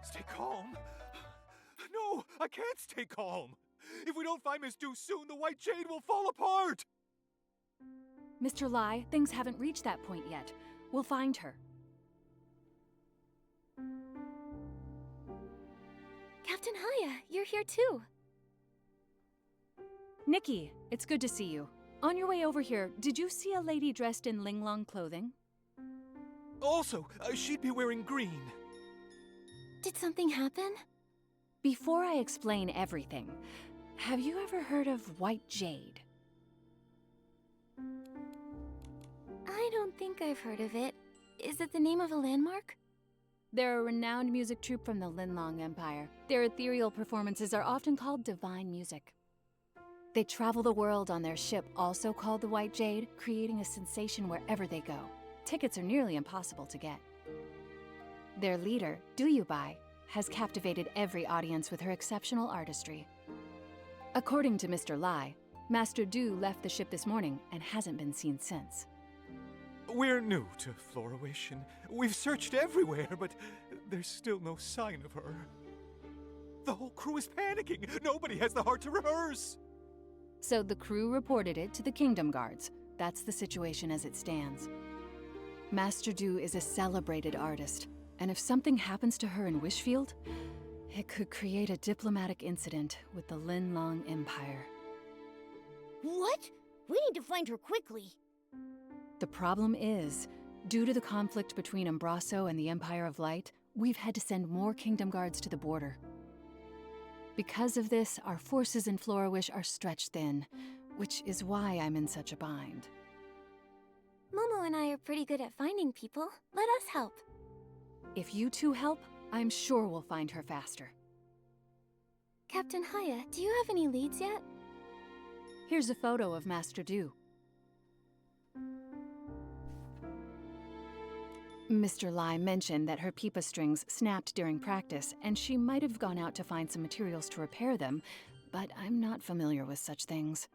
Stay calm. No, I can't stay calm. If we don't find Miss Du soon, the White Jade will fall apart. Mr. Lai, things haven't reached that point yet. We'll find her. Captain Haya, you're here too. Nikki, it's good to see you. On your way over here, did you see a lady dressed in Linlang clothing? Also, she'd be wearing green. Did something happen? Before I explain everything, have you ever heard of White Jade? I don't think I've heard of it. Is it the name of a landmark? They're a renowned music troupe from the Linlang Empire. Their ethereal performances are often called divine music. They travel the world on their ship, also called the White Jade, creating a sensation wherever they go. Tickets are nearly impossible to get. Their leader, Ruyi, has captivated every audience with her exceptional artistry. According to Mr. Lai, Master Du left the ship this morning and hasn't been seen since. We're new to Florawish, and we've searched everywhere, but there's still no sign of her. The whole crew is panicking. Nobody has the heart to rehearse. So the crew reported it to the Kingdom Guards. That's the situation as it stands. Master Du is a celebrated artist, and if something happens to her in Wishfield, it could create a diplomatic incident with the Linlang Empire. What? We need to find her quickly. The problem is, due to the conflict between Embraso and the Empire of Light, we've had to send more Kingdom Guards to the border. Because of this, our forces in Florawish are stretched thin, which is why I'm in such a bind. Momo and I are pretty good at finding people. Let us help. If you two help, I'm sure we'll find her faster. Captain Haya, do you have any leads yet? Here's a photo of Master Du. Mr. Lai mentioned that her pipa strings snapped during practice, and she might have gone out to find some materials to repair them, but I'm not familiar with such things.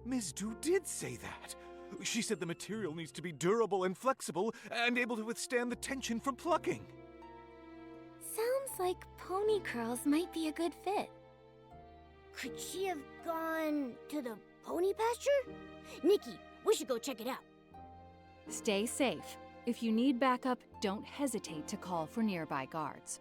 Ms. Du did say that. She said the material needs to be durable and flexible and able to withstand the tension from plucking. Sounds like pony curls might be a good fit. Could she have gone to the pony pasture? Nikki, we should go check it out. Stay safe. If you need backup, don't hesitate to call for nearby guards.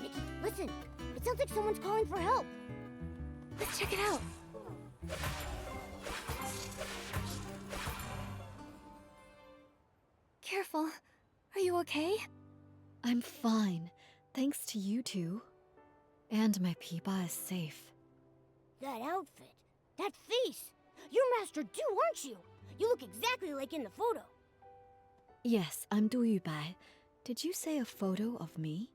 Nikki, listen. It sounds like someone's calling for help. Let's check it out. Careful. Are you okay? I'm fine, thanks to you two. And my pipa is safe. That outfit, that face. You're Master Du, aren't you? You look exactly like in the photo. Yes, I'm Ruyi. Did you say a photo of me?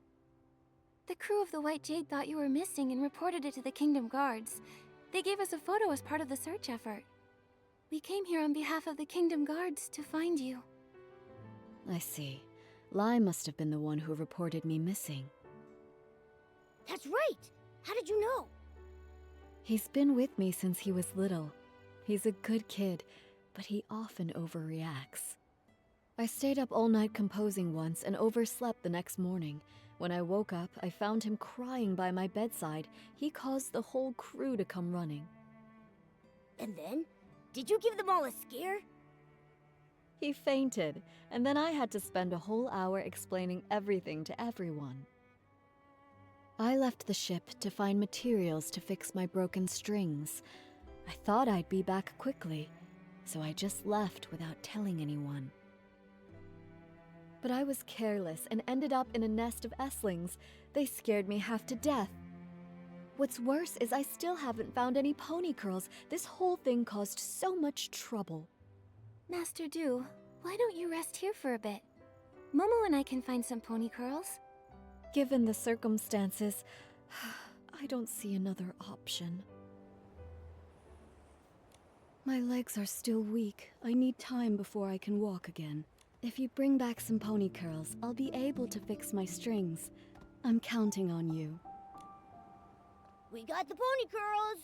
The crew of the White Jade thought you were missing and reported it to the Kingdom Guards. They gave us a photo as part of the search effort. We came here on behalf of the Kingdom Guards to find you. I see. Lai must have been the one who reported me missing. That's right. How did you know? He's been with me since he was little. He's a good kid, but he often overreacts. I stayed up all night composing once and overslept the next morning. When I woke up, I found him crying by my bedside. He caused the whole crew to come running. And then? Did you give them all a scare? He fainted, and then I had to spend a whole hour explaining everything to everyone. I left the ship to find materials to fix my broken strings. I thought I'd be back quickly, so I just left without telling anyone. But I was careless and ended up in a nest of Esslings. They scared me half to death. What's worse is I still haven't found any pony curls. This whole thing caused so much trouble. Master Du, why don't you rest here for a bit? Momo and I can find some pony curls. Given the circumstances, I don't see another option. My legs are still weak. I need time before I can walk again. If you bring back some pony curls, I'll be able to fix my strings. I'm counting on you. We got the pony curls!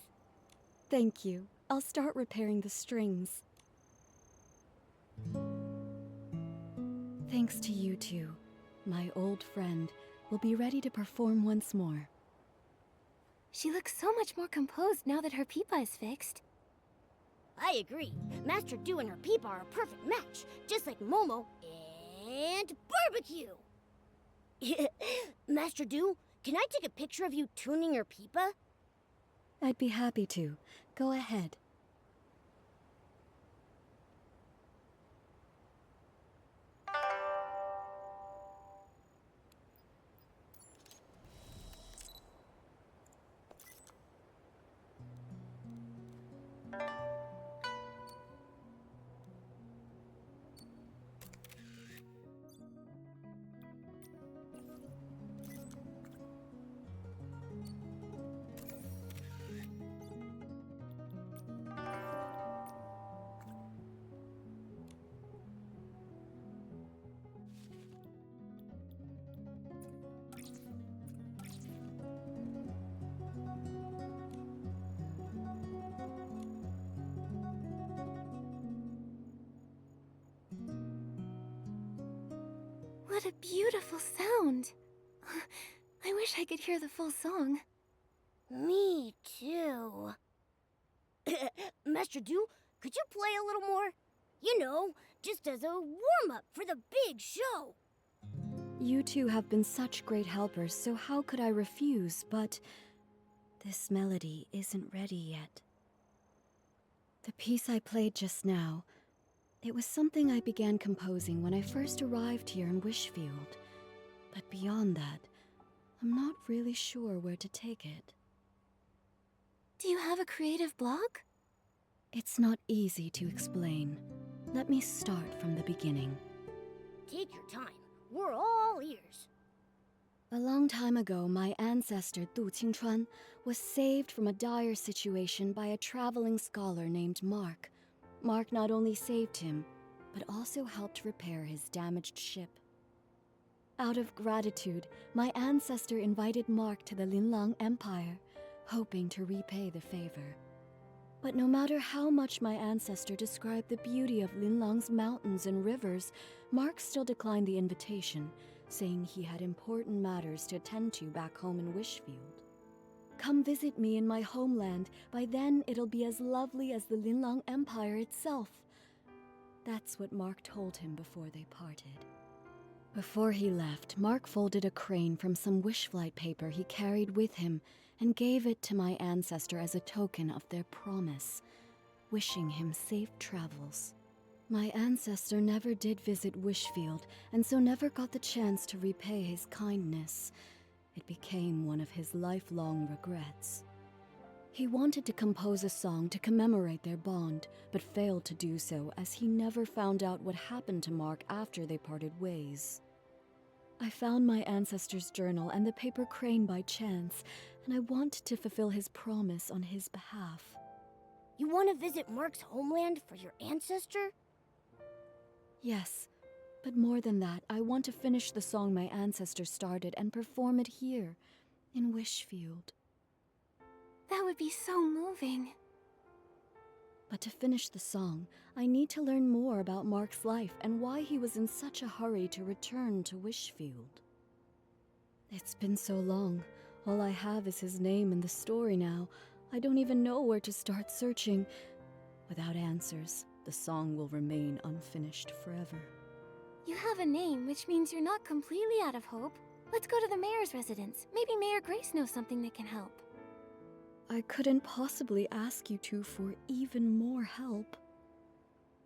Thank you. I'll start repairing the strings. Thanks to you two, my old friend will be ready to perform once more. She looks so much more composed now that her peepa is fixed. I agree. Master Du and her peepa are a perfect match, just like Momo and Barbecue. Master Du, can I take a picture of you tuning your peepa? I'd be happy to. Go ahead. What a beautiful sound. I wish I could hear the full song. Me too. Master Du, could you play a little more? You know, just as a warm-up for the big show. You two have been such great helpers, so how could I refuse? But this melody isn't ready yet. The piece I played just now, it was something I began composing when I first arrived here in Wishfield. But beyond that, I'm not really sure where to take it. Do you have a creative block? It's not easy to explain. Let me start from the beginning. Take your time. We're all ears. A long time ago, my ancestor Du Qingchuan was saved from a dire situation by a traveling scholar named Mark. Mark not only saved him, but also helped repair his damaged ship. Out of gratitude, my ancestor invited Mark to the Linlang Empire, hoping to repay the favor. But no matter how much my ancestor described the beauty of Linlang's mountains and rivers, Mark still declined the invitation, saying he had important matters to attend to back home in Wishfield. Come visit me in my homeland. By then, it'll be as lovely as the Linlang Empire itself. That's what Mark told him before they parted. Before he left, Mark folded a crane from some wishflight paper he carried with him and gave it to my ancestor as a token of their promise, wishing him safe travels. My ancestor never did visit Wishfield, and so never got the chance to repay his kindness. It became one of his lifelong regrets. He wanted to compose a song to commemorate their bond, but failed to do so as he never found out what happened to Mark after they parted ways. I found my ancestor's journal and the paper crane by chance, and I wanted to fulfill his promise on his behalf. You want to visit Mark's homeland for your ancestor? Yes, but more than that, I want to finish the song my ancestor started and perform it here, in Wishfield. That would be so moving. But to finish the song, I need to learn more about Mark's life and why he was in such a hurry to return to Wishfield. It's been so long. All I have is his name and the story now. I don't even know where to start searching. Without answers, the song will remain unfinished forever. You have a name, which means you're not completely out of hope. Let's go to the mayor's residence. Maybe Mayor Grace knows something that can help. I couldn't possibly ask you two for even more help.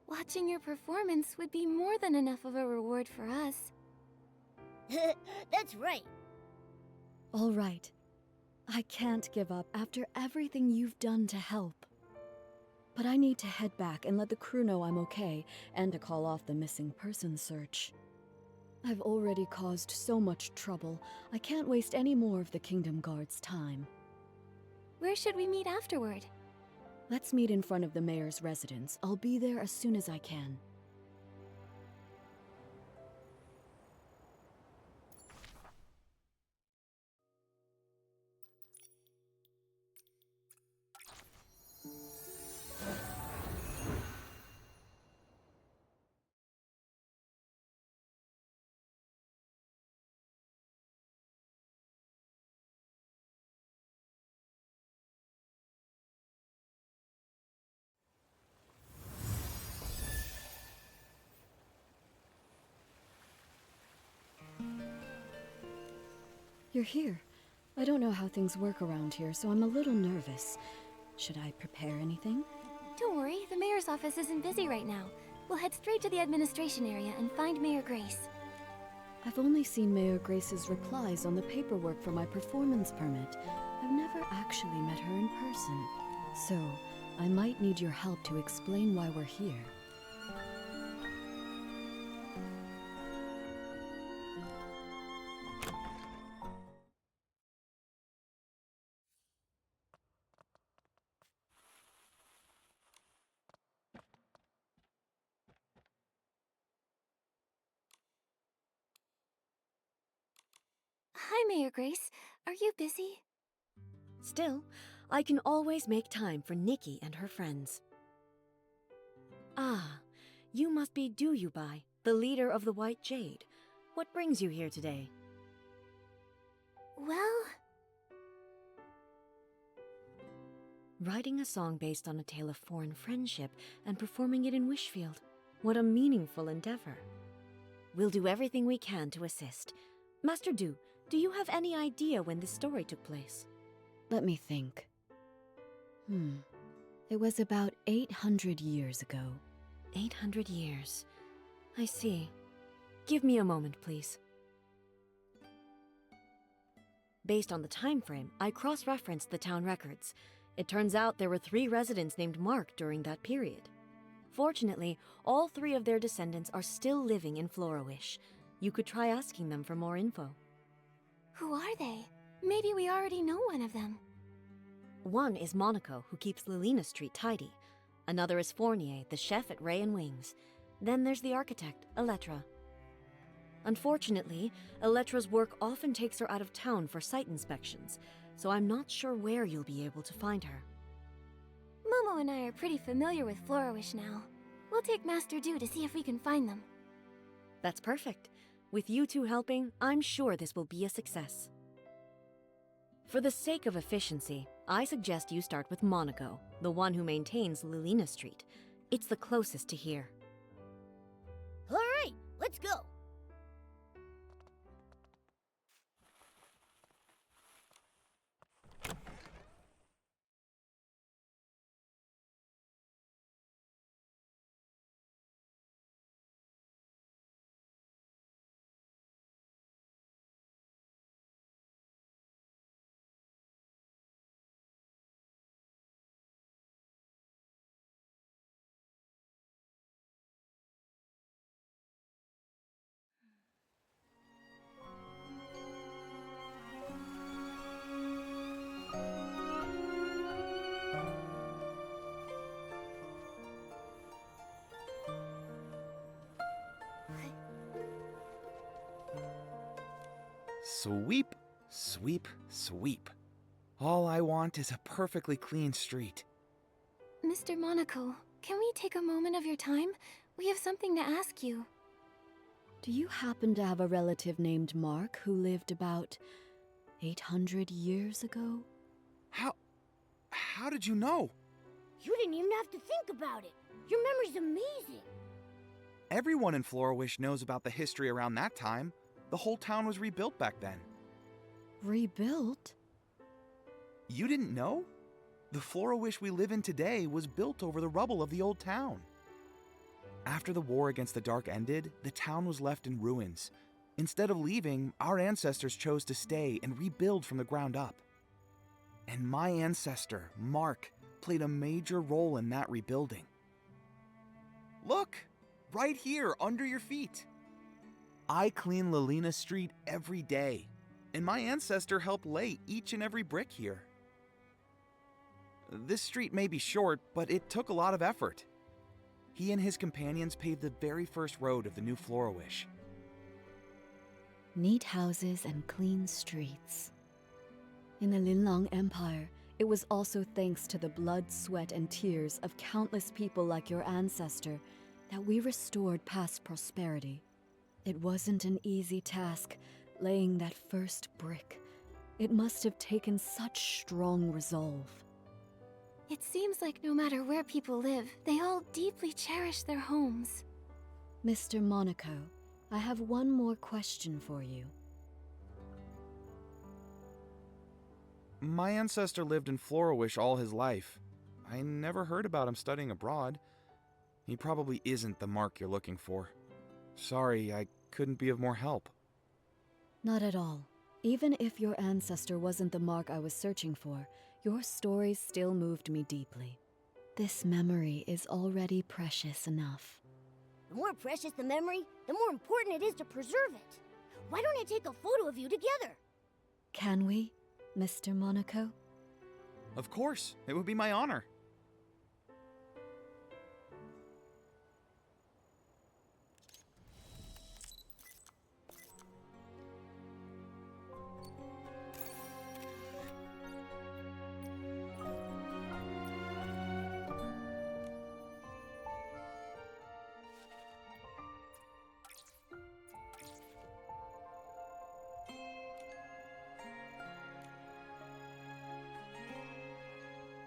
Watching your performance would be more than enough of a reward for us. That's right. All right. I can't give up after everything you've done to help. But I need to head back and let the crew know I'm okay, and to call off the missing person search. I've already caused so much trouble, I can't waste any more of the Kingdom Guard's time. Where should we meet afterward? Let's meet in front of the mayor's residence. I'll be there as soon as I can. You're here. I don't know how things work around here, so I'm a little nervous. Should I prepare anything? Don't worry, the mayor's office isn't busy right now. We'll head straight to the administration area and find Mayor Grace. I've only seen Mayor Grace's replies on the paperwork for my performance permit. I've never actually met her in person. So, I might need your help to explain why we're here. Hi, Mayor Grace. Are you busy? Still, I can always make time for Nikki and her friends. Ah, you must be Duyubai, the leader of the White Jade. What brings you here today? Well... Writing a song based on a tale of foreign friendship and performing it in Wishfield. What a meaningful endeavor. We'll do everything we can to assist. Master Du, do you have any idea when this story took place? Let me think. It was about 800 years ago. 800 years. I see. Give me a moment, please. Based on the time frame, I cross-referenced the town records. It turns out there were 3 residents named Mark during that period. Fortunately, all 3 of their descendants are still living in Florawish. You could try asking them for more info. Who are they? Maybe we already know one of them. One is Monaco, who keeps Lilina Street tidy. Another is Fournier, the chef at Ray and Wings. Then there's the architect, Elettra. Unfortunately, Elettra's work often takes her out of town for site inspections, so I'm not sure where you'll be able to find her. Momo and I are pretty familiar with Florawish now. We'll take Master Du to see if we can find them. That's perfect. With you two helping, I'm sure this will be a success. For the sake of efficiency, I suggest you start with Monaco, the one who maintains Lilina Street. It's the closest to here. All right, let's go. Sweep, sweep, sweep. All I want is a perfectly clean street. Mr. Monaco, can we take a moment of your time? We have something to ask you. Do you happen to have a relative named Mark who lived about 800 years ago? How did you know? You didn't even have to think about it. Your memory's amazing. Everyone in Florawish knows about the history around that time, The whole town was rebuilt back then. Rebuilt? You didn't know? The Florawish we live in today was built over the rubble of the old town. After the war against the Dark ended, the town was left in ruins. Instead of leaving, our ancestors chose to stay and rebuild from the ground up. And my ancestor, Mark, played a major role in that rebuilding. Look! Right here, under your feet. I clean Lilina Street every day, and my ancestor helped lay each and every brick here. This street may be short, but it took a lot of effort. He and his companions paved the very first road of the new Florawish. Neat houses and clean streets. In the Linlang Empire, it was also thanks to the blood, sweat, and tears of countless people like your ancestor that we restored past prosperity. It wasn't an easy task, laying that first brick. It must have taken such strong resolve. It seems like no matter where people live, they all deeply cherish their homes. Mr. Monaco, I have one more question for you. My ancestor lived in Florawish all his life. I never heard about him studying abroad. He probably isn't the Mark you're looking for. Sorry, I couldn't be of more help. Not at all. Even if your ancestor wasn't the Mark I was searching for, your stories still moved me deeply. This memory is already precious enough. The more precious the memory, the more important it is to preserve it. Why don't I take a photo of you together? Can we, Mr. Monaco? Of course, it would be my honor.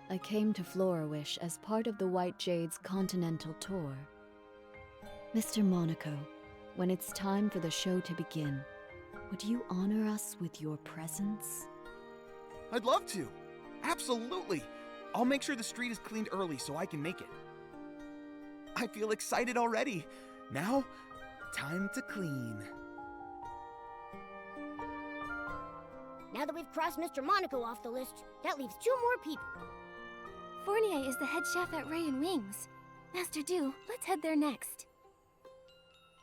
I came to Florawish as part of the White Jade's continental tour. Mr. Monaco, when it's time for the show to begin, would you honor us with your presence? I'd love to. Absolutely. I'll make sure the street is cleaned early so I can make it. I feel excited already. Now, time to clean. Now that we've crossed Mr. Monaco off the list, that leaves 2 more people. Fournier is the head chef at Ray & Wings. Master Du, let's head there next.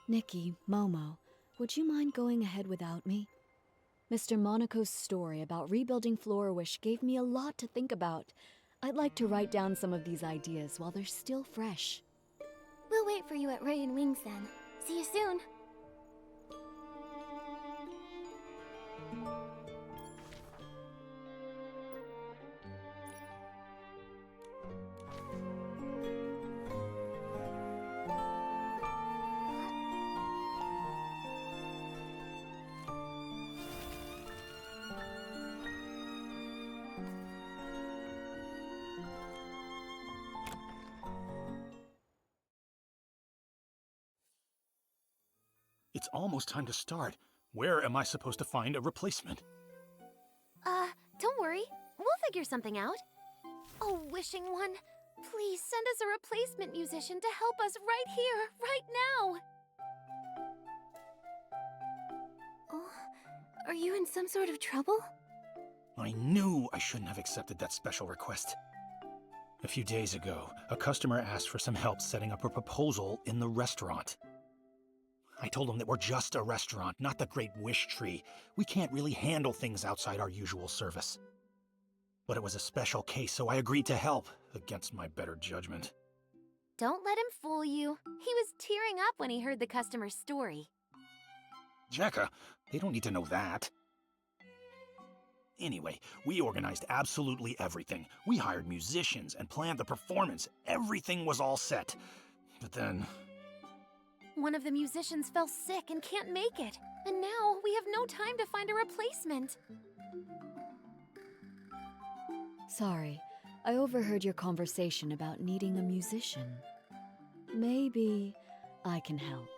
Nikki, Momo, would you mind going ahead without me? Mr. Monaco's story about rebuilding Florawish gave me a lot to think about. I'd like to write down some of these ideas while they're still fresh. We'll wait for you at Ray & Wings then. See you soon. It's almost time to start. Where am I supposed to find a replacement? Don't worry. We'll figure something out. Oh, Wishing One, please send us a replacement musician to help us right here, right now. Oh, are you in some sort of trouble? I knew I shouldn't have accepted that special request. A few days ago, a customer asked for some help setting up a proposal in the restaurant. I told him that we're just a restaurant, not the Great Wish Tree. We can't really handle things outside our usual service. But it was a special case, so I agreed to help, against my better judgment. Don't let him fool you. He was tearing up when he heard the customer's story. Jekka, they don't need to know that. Anyway, we organized absolutely everything. We hired musicians and planned the performance. Everything was all set. But then... One of the musicians fell sick and can't make it. And now we have no time to find a replacement. Sorry, I overheard your conversation about needing a musician. Maybe I can help.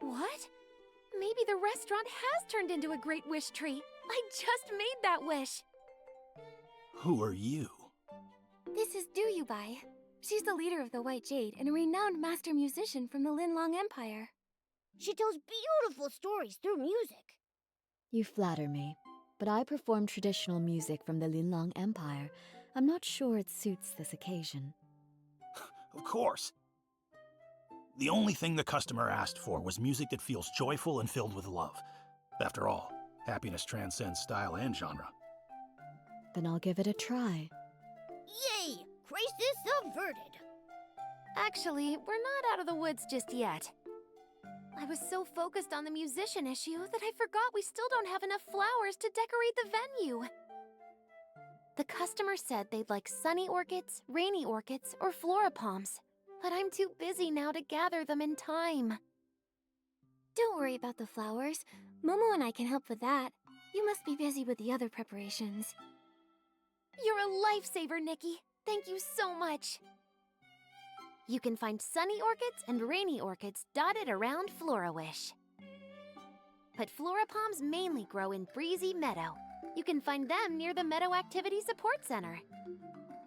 What? Me? maybe the restaurant has turned into a great wish tree. I just made that wish. Who are you? This is Duyubai. She's the leader of the White Jade and a renowned master musician from the Linlang Empire. She tells beautiful stories through music. You flatter me, but I perform traditional music from the Linlang Empire. I'm not sure it suits this occasion. Of course. The only thing the customer asked for was music that feels joyful and filled with love. After all, happiness transcends style and genre. Then I'll give it a try. Yay! Crisis averted. Actually, we're not out of the woods just yet. I was so focused on the musician issue that I forgot we still don't have enough flowers to decorate the venue. The customer said they'd like sunny orchids, rainy orchids, or florapalms, but I'm too busy now to gather them in time. Don't worry about the flowers. Momo and I can help with that. You must be busy with the other preparations. You're a lifesaver, Nikki. Thank you so much. You can find sunny orchids and rainy orchids dotted around Florawish. But florapalms mainly grow in Breezy Meadow. You can find them near the Meadow Activity Support Center.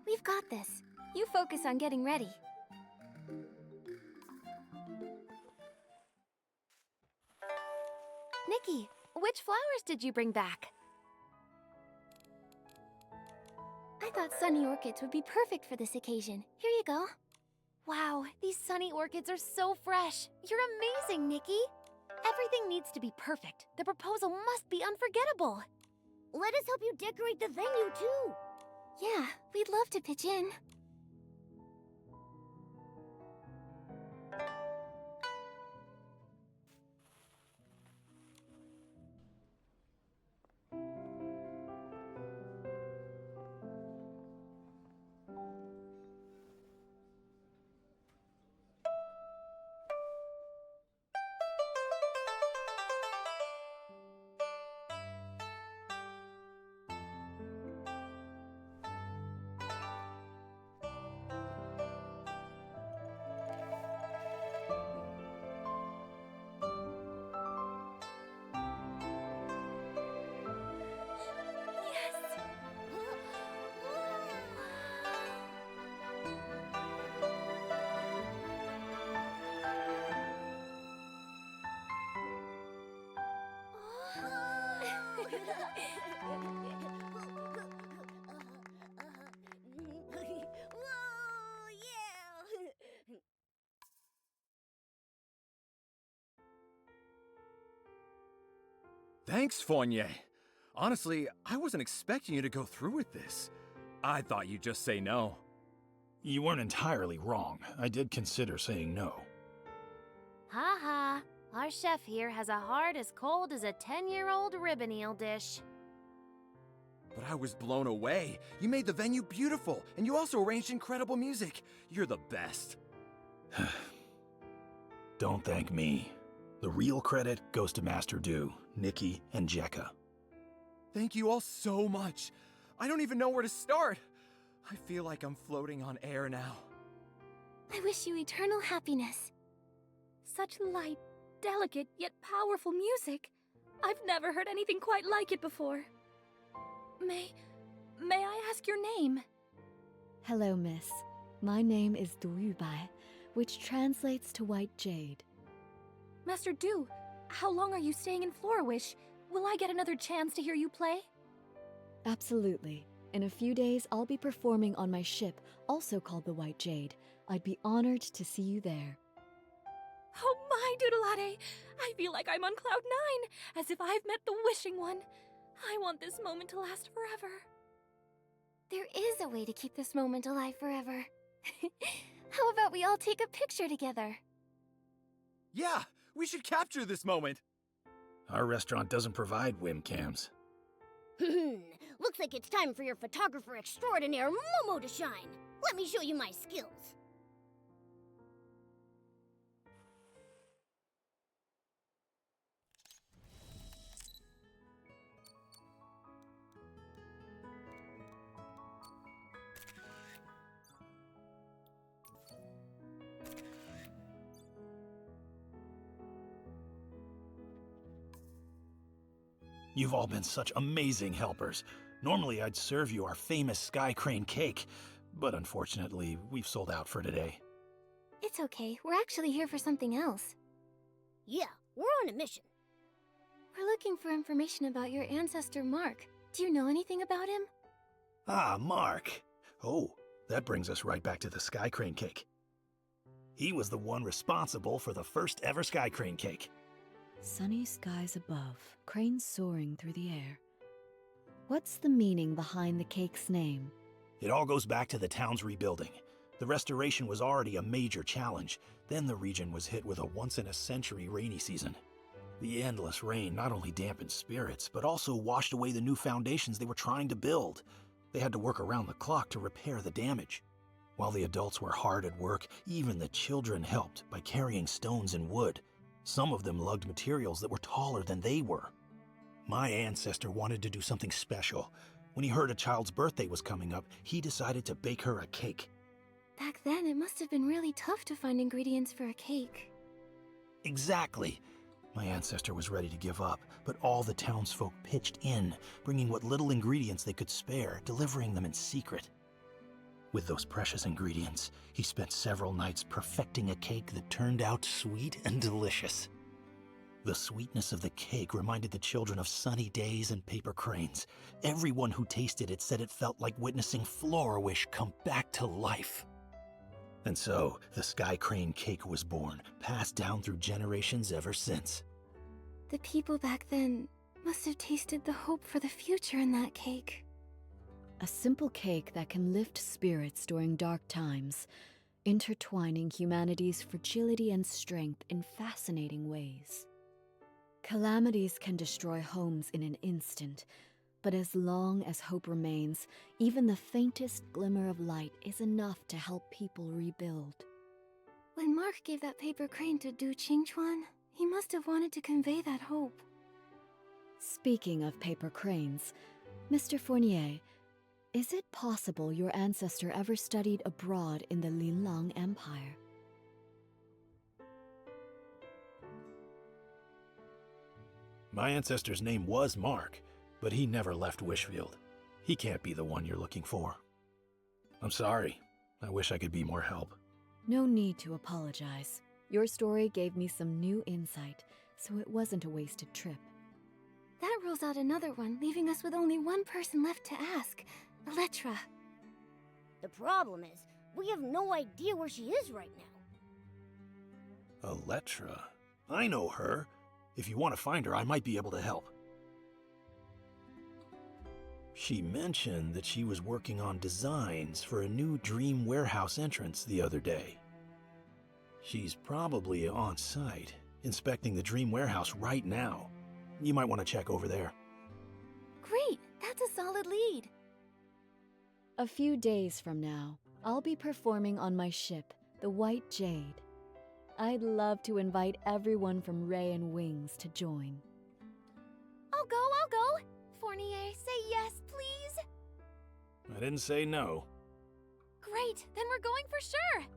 We've got this. You focus on getting ready. Nikki, which flowers did you bring back? I thought sunny orchids would be perfect for this occasion. Here you go. Wow, these sunny orchids are so fresh. You're amazing, Nikki. Everything needs to be perfect. The proposal must be unforgettable. Let us help you decorate the venue, too. Yeah, we'd love to pitch in. Whoa, yeah! Thanks, Fournier. Honestly, I wasn't expecting you to go through with this. I thought you'd just say no. You weren't entirely wrong. I did consider saying no. Ha ha. Our chef here has a heart as cold as a 10-year-old ribbon eel dish. But I was blown away. You made the venue beautiful, and you also arranged incredible music. You're the best. Don't thank me. The real credit goes to Master Du, Nikki, and Jekka. Thank you all so much. I don't even know where to start. I feel like I'm floating on air now. I wish you eternal happiness. Such light, delicate, yet powerful music. I've never heard anything quite like it before. May I ask your name? Hello, miss. My name is Duyubai, which translates to White Jade. Master Du, how long are you staying in Florawish? Will I get another chance to hear you play? Absolutely. In a few days, I'll be performing on my ship, also called the White Jade. I'd be honored to see you there. Oh my, Doodleade! I feel like I'm on cloud 9, as if I've met the Wishing One. I want this moment to last forever. There is a way to keep this moment alive forever. How about we all take a picture together? Yeah, we should capture this moment. Our restaurant doesn't provide webcams. Looks like it's time for your photographer extraordinaire, Momo, to shine. Let me show you my skills. You've all been such amazing helpers. Normally I'd serve you our famous Sky Crane cake, but unfortunately, we've sold out for today. It's okay. We're actually here for something else. Yeah, we're on a mission. We're looking for information about your ancestor, Mark. Do you know anything about him? Ah, Mark. Oh, that brings us right back to the Sky Crane cake. He was the one responsible for the first ever Sky Crane cake. Sunny skies above, cranes soaring through the air. What's the meaning behind the cake's name? It all goes back to the town's rebuilding. The restoration was already a major challenge. Then the region was hit with a once-in-a-century rainy season. The endless rain not only dampened spirits, but also washed away the new foundations they were trying to build. They had to work around the clock to repair the damage. While the adults were hard at work, even the children helped by carrying stones and wood. Some of them lugged materials that were taller than they were. My ancestor wanted to do something special. When he heard a child's birthday was coming up, he decided to bake her a cake. Back then, it must have been really tough to find ingredients for a cake. Exactly. My ancestor was ready to give up, but all the townsfolk pitched in, bringing what little ingredients they could spare, delivering them in secret. With those precious ingredients, he spent several nights perfecting a cake that turned out sweet and delicious. The sweetness of the cake reminded the children of sunny days and paper cranes. Everyone who tasted it said it felt like witnessing Florawish come back to life. And so, the Sky Crane cake was born, passed down through generations ever since. The people back then must have tasted the hope for the future in that cake. A simple cake that can lift spirits during dark times, intertwining humanity's fragility and strength in fascinating ways. Calamities can destroy homes in an instant, but as long as hope remains, even the faintest glimmer of light is enough to help people rebuild. When Mark gave that paper crane to Du Qingchuan, he must have wanted to convey that hope. Speaking of paper cranes, Mr. Fournier, is it possible your ancestor ever studied abroad in the Linlang Empire? My ancestor's name was Mark, but he never left Wishfield. He can't be the one you're looking for. I'm sorry. I wish I could be more help. No need to apologize. Your story gave me some new insight, so it wasn't a wasted trip. That rules out another one, leaving us with only one person left to ask. Elettra. The problem is, we have no idea where she is right now. Elettra? I know her. If you want to find her, I might be able to help. She mentioned that she was working on designs for a new Dream Warehouse entrance the other day. She's probably on site, inspecting the Dream Warehouse right now. You might want to check over there. Great! That's a solid lead. A few days from now, I'll be performing on my ship, the White Jade. I'd love to invite everyone from Ray and Wings to join. I'll go! Fournier, say yes, please! I didn't say no. Great, then we're going for sure!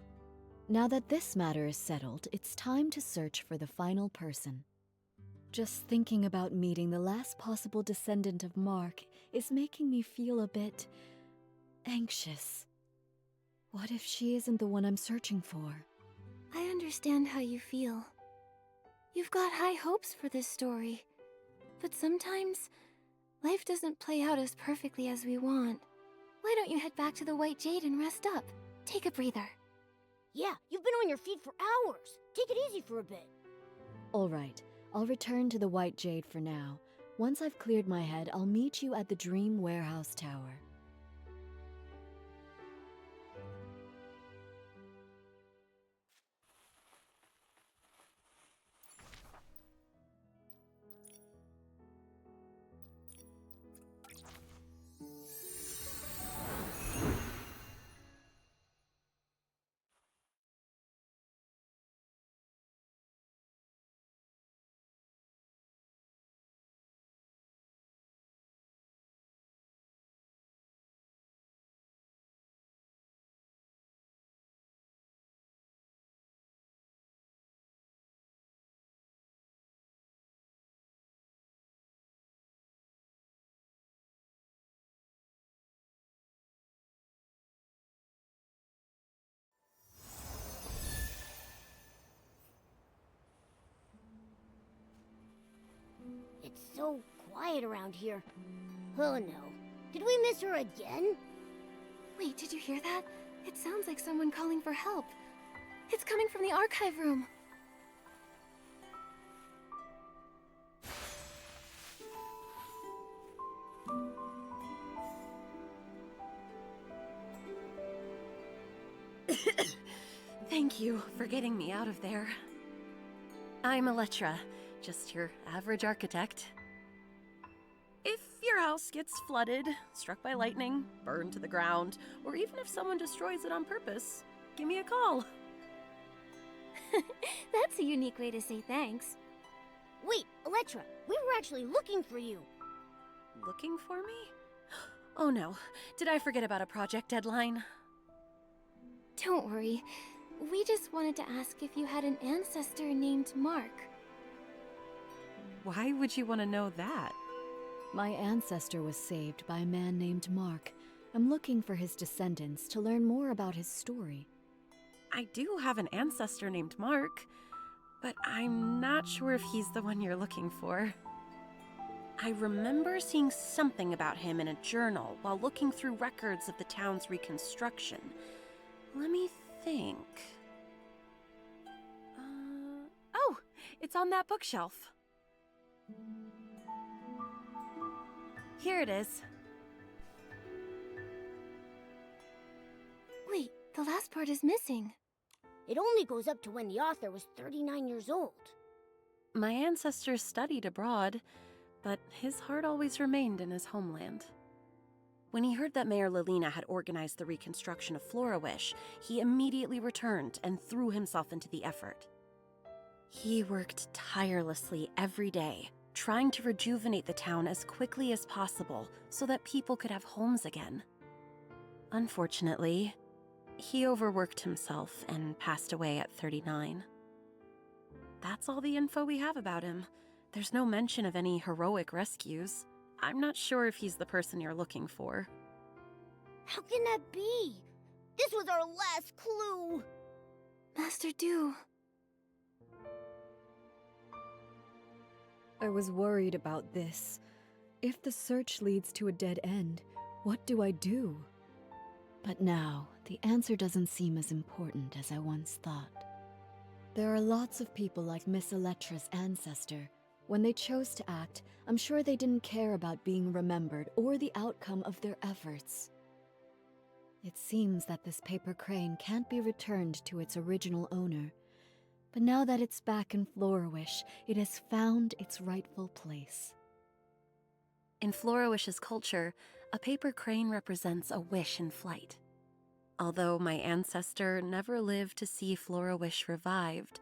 Now that this matter is settled, it's time to search for the final person. Just thinking about meeting the last possible descendant of Mark is making me feel a bit anxious. What if she isn't the one I'm searching for? I understand how you feel. You've got high hopes for this story, but sometimes life doesn't play out as perfectly as we want. Why don't you head back to the White Jade and rest up? Take a breather. Yeah, you've been on your feet for hours. Take it easy for a bit. All right, I'll return to the White Jade for now. Once I've cleared my head, I'll meet you at the Dream Warehouse Tower. so quiet around here. Oh no. Did we miss her again? Wait, did you hear that? It sounds like someone calling for help. It's coming from the archive room. Thank you for getting me out of there. I'm Elettra, just your average architect. If your house gets flooded, struck by lightning, burned to the ground, or even if someone destroys it on purpose, give me a call. That's a unique way to say thanks. Wait, Elettra, we were actually looking for you. Looking for me? Oh no, did I forget about a project deadline? Don't worry. We just wanted to ask if you had an ancestor named Mark. Why would you want to know that? My ancestor was saved by a man named Mark. I'm looking for his descendants to learn more about his story. I do have an ancestor named Mark, but I'm not sure if he's the one you're looking for. I remember seeing something about him in a journal while looking through records of the town's reconstruction. Let me think. Oh, it's on that bookshelf. Here it is. Wait, the last part is missing. It only goes up to when the author was 39 years old. My ancestors studied abroad, but his heart always remained in his homeland. When he heard that Mayor Lilina had organized the reconstruction of Florawish, he immediately returned and threw himself into the effort. He worked tirelessly every day, trying to rejuvenate the town as quickly as possible so that people could have homes again. Unfortunately, he overworked himself and passed away at 39. That's all the info we have about him. There's no mention of any heroic rescues. I'm not sure if he's the person you're looking for. How can that be? This was our last clue. Master Du. I was worried about this. If the search leads to a dead end, what do I do? But now, the answer doesn't seem as important as I once thought. There are lots of people like Miss Elettra's ancestor. When they chose to act, I'm sure they didn't care about being remembered or the outcome of their efforts. It seems that this paper crane can't be returned to its original owner. But now that it's back in Florawish, it has found its rightful place. In Florawish's culture, a paper crane represents a wish in flight. Although my ancestor never lived to see Florawish revived,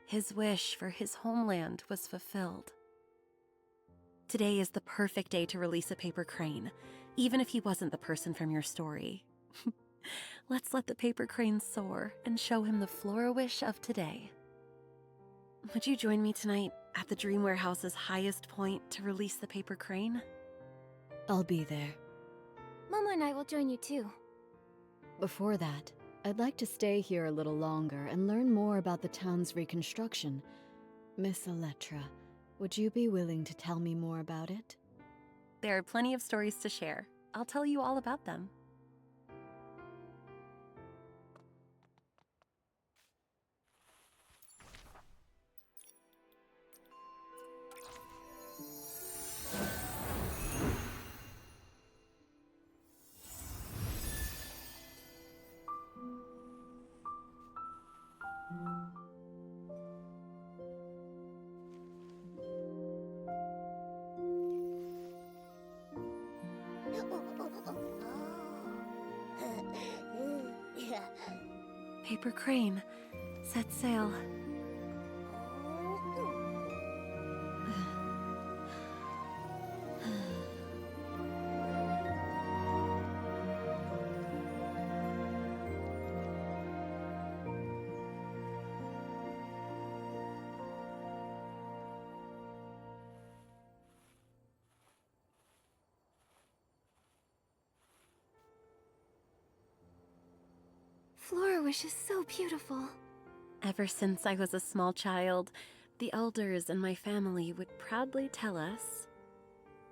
his wish for his homeland was fulfilled. Today is the perfect day to release a paper crane, even if he wasn't the person from your story. Let's let the paper crane soar and show him the Florawish of today. Would you join me tonight at the Dream Warehouse's highest point to release the paper crane? I'll be there. Momo and I will join you too. Before that, I'd like to stay here a little longer and learn more about the town's reconstruction. Miss Elettra, would you be willing to tell me more about it? There are plenty of stories to share. I'll tell you all about them. Paper crane, set sail. Florawish is so beautiful. Ever since I was a small child, the elders in my family would proudly tell us,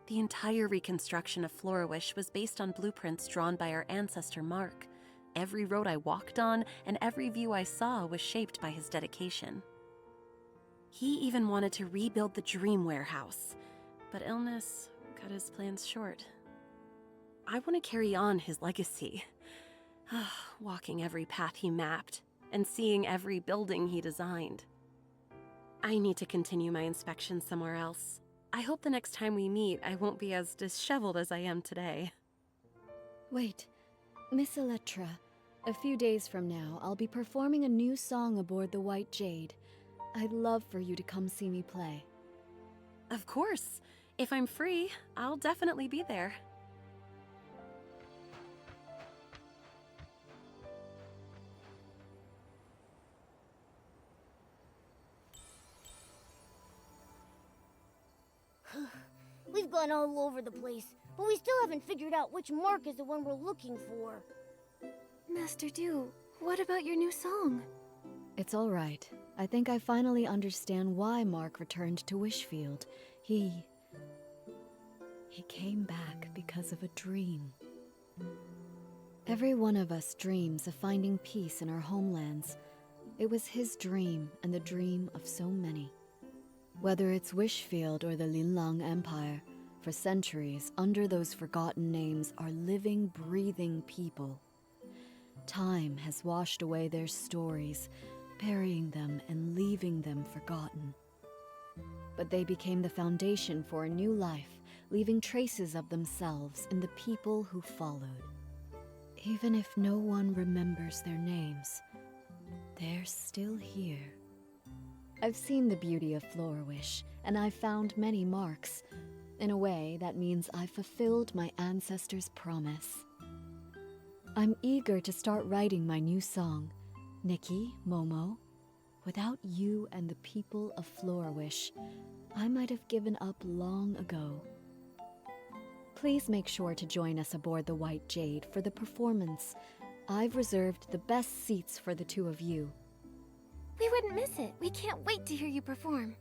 The entire reconstruction of Florawish was based on blueprints drawn by our ancestor Mark. Every road I walked on and every view I saw was shaped by his dedication. He even wanted to rebuild the Dream Warehouse, but illness cut his plans short. I want to carry on his legacy, walking every path he mapped and seeing every building he designed. I need to continue my inspection somewhere else. I hope the next time we meet, I won't be as disheveled as I am today. Wait, Miss Electra, a few days from now, I'll be performing a new song aboard the White Jade. I'd love for you to come see me play. Of course. If I'm free, I'll definitely be there. We've gone all over the place, but we still haven't figured out which mark is the one we're looking for. Master Du, what about your new song? It's all right. I think I finally understand why Mark returned to Wishfield. He came back because of a dream. Every one of us dreams of finding peace in our homelands. It was his dream and the dream of so many. Whether it's Wishfield or the Linlang Empire, for centuries, under those forgotten names are living, breathing people. Time has washed away their stories, burying them and leaving them forgotten. But they became the foundation for a new life, leaving traces of themselves in the people who followed. Even if no one remembers their names, they're still here. I've seen the beauty of Florawish, and I've found many marks. In a way, that means I've fulfilled my ancestors' promise. I'm eager to start writing my new song, Nikki, Momo. Without you and the people of Florawish, I might have given up long ago. Please make sure to join us aboard the White Jade for the performance. I've reserved the best seats for the two of you. We wouldn't miss it. We can't wait to hear you perform.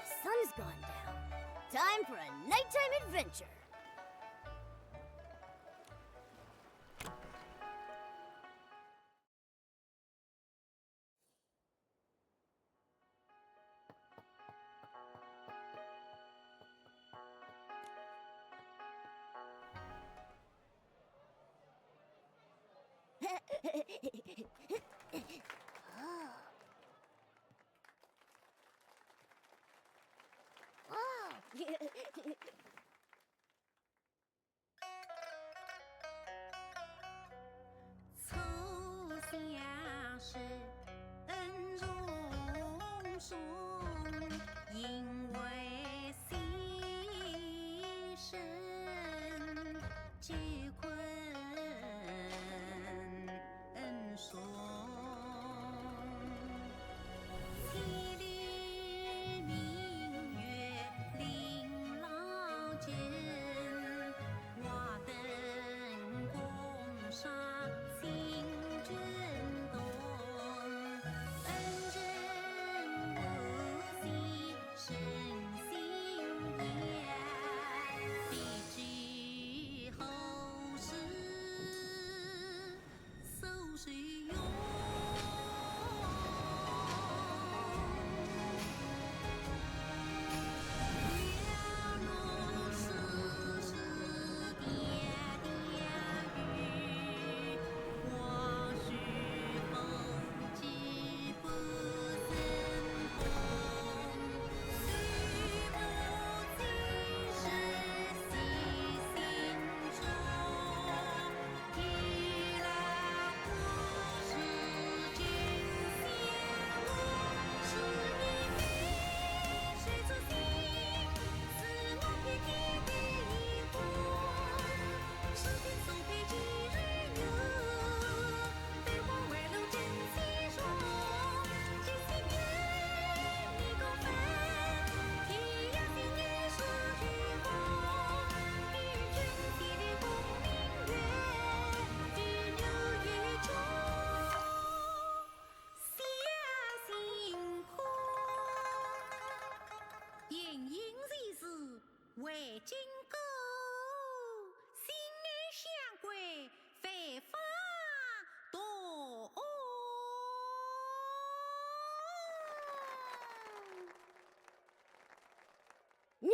The sun's gone down. Time for a nighttime adventure.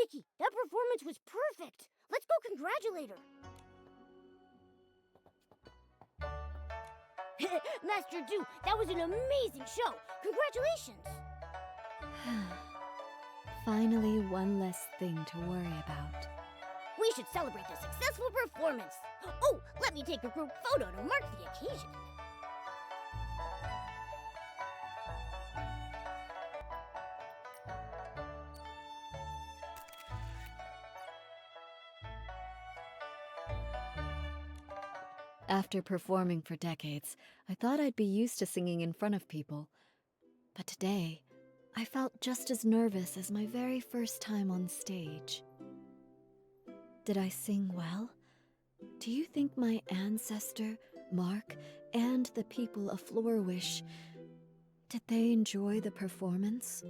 Nikki, that performance was perfect. Let's go congratulate her. Master Du, that was an amazing show. Congratulations. Finally, one less thing to worry about. We should celebrate the successful performance. Oh, let me take a group photo to mark the occasion. After performing for decades, I thought I'd be used to singing in front of people. But today, I felt just as nervous as my very first time on stage. Did I sing well? Do you think my ancestor, Mark, and the people of Florawish, did they enjoy the performance?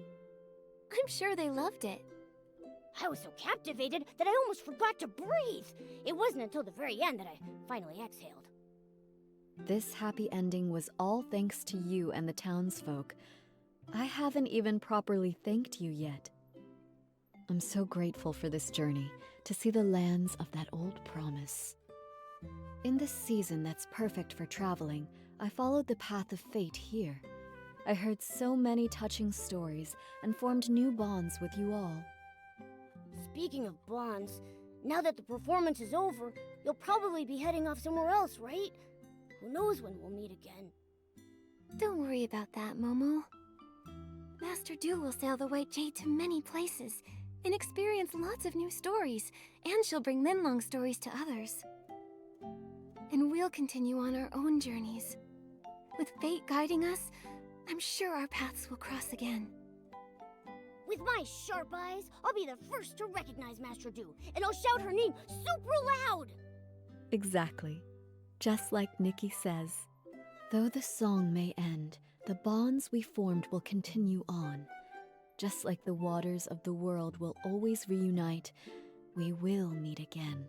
I'm sure they loved it. I was so captivated that I almost forgot to breathe. It wasn't until the very end that I finally exhaled. This happy ending was all thanks to you and the townsfolk. I haven't even properly thanked you yet. I'm so grateful for this journey, to see the lands of that old promise. In this season that's perfect for traveling, I followed the path of fate here. I heard so many touching stories and formed new bonds with you all. Speaking of bonds, now that the performance is over, you'll probably be heading off somewhere else, right? Who knows when we'll meet again? Don't worry about that, Momo. Master Du will sail the White Jade to many places and experience lots of new stories, and she'll bring Linlang stories to others. And we'll continue on our own journeys. With fate guiding us, I'm sure our paths will cross again. With my sharp eyes, I'll be the first to recognize Master Du, and I'll shout her name super loud! Exactly. Just like Nikki says. Though the song may end, the bonds we formed will continue on. Just like the waters of the world will always reunite, we will meet again.